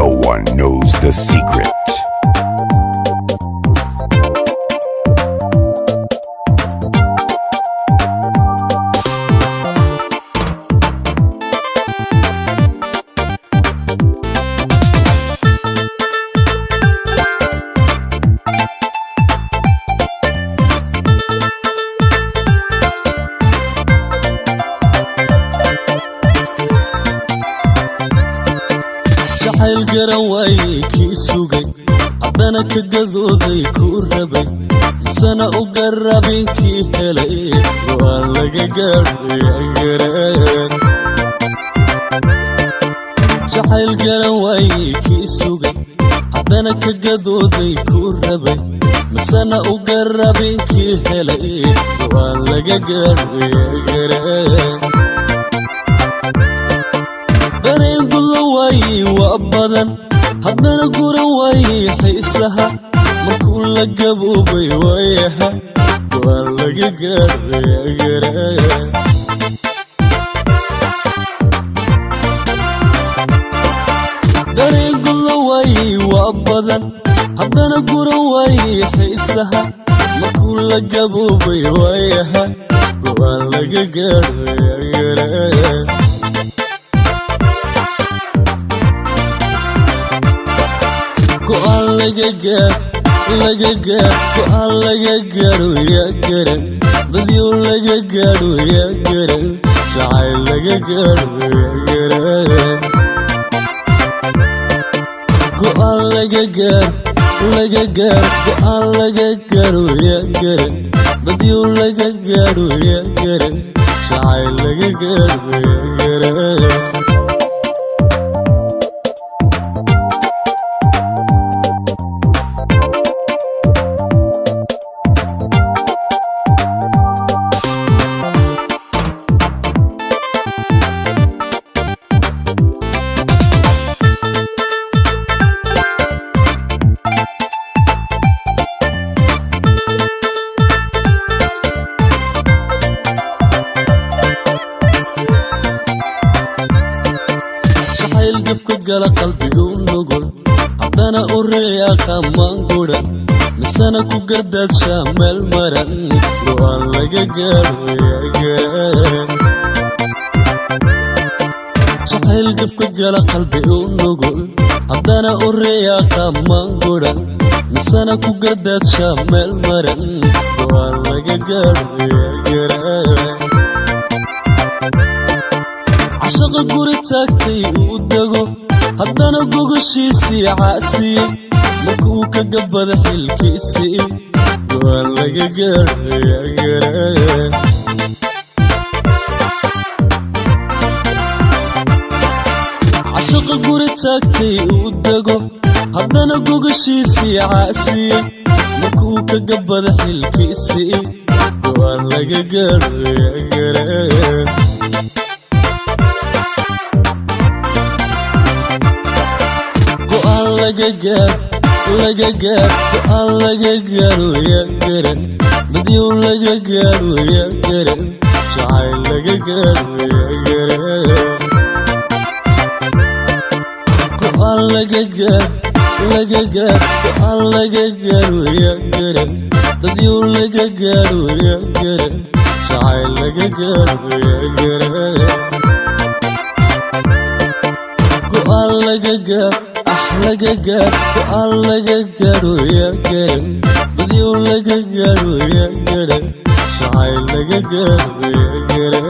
No one knows the secret. جحيل قرواي كي سوقي عدنا كقذوذي كوربي سنة أقربين كي هلي والله قربي أقرب جحيل قرواي كي سوقي عدنا كقذوذي كوربي سنة أقربين كي هلي والله قربي أقرب dareen gulawaay waa badan haddana guran waay xiisaha markuu la gaboobay waayaha waa laga gaaray dareen gulawaay waa badan haddana guran waay xiisaha markuu la gaboobay waayaha waa laga gaaray go'aan laga gaaro yaa garan badyo laga gaaro yaa garan jacayl laga gaaro yaa garan go'aan laga gaaro yaa garan badyo laga gaaro yaa garan jacayl laga gaaro yaa garan قال قلبي ونقول عدنا أوريا قمان قولا مسانا كوكردات شامل مرن وان لقى قارو يا قارن شحيل قفك قال قلبي ونقول عدنا أوريا قمان قولا مسانا كوكردات شامل مرن وان لقى قارو يا قارن عشق قوري تاكتي ودقو haddana gogoshiisii caasiye markuu ka gabada xilkiisii waa laga gaaray cashaqa guri taagtay uu dego haddana gogoshiisii caasiye markuu ka gabada xilkiisii waa laga gaaray laga gaaro yaa garan badyo laga gaaro yaa garan jacayl laga gaaro yaa garan go'aan laga gaaro yaa garan badyo laga gaaro yaa garan jacayl laga gaaro yaa garan go'aan laga gaaro go'aan laga gaaro yaa garan badyo laga gaaro yaa garan jacayl laga gaaro yaa garan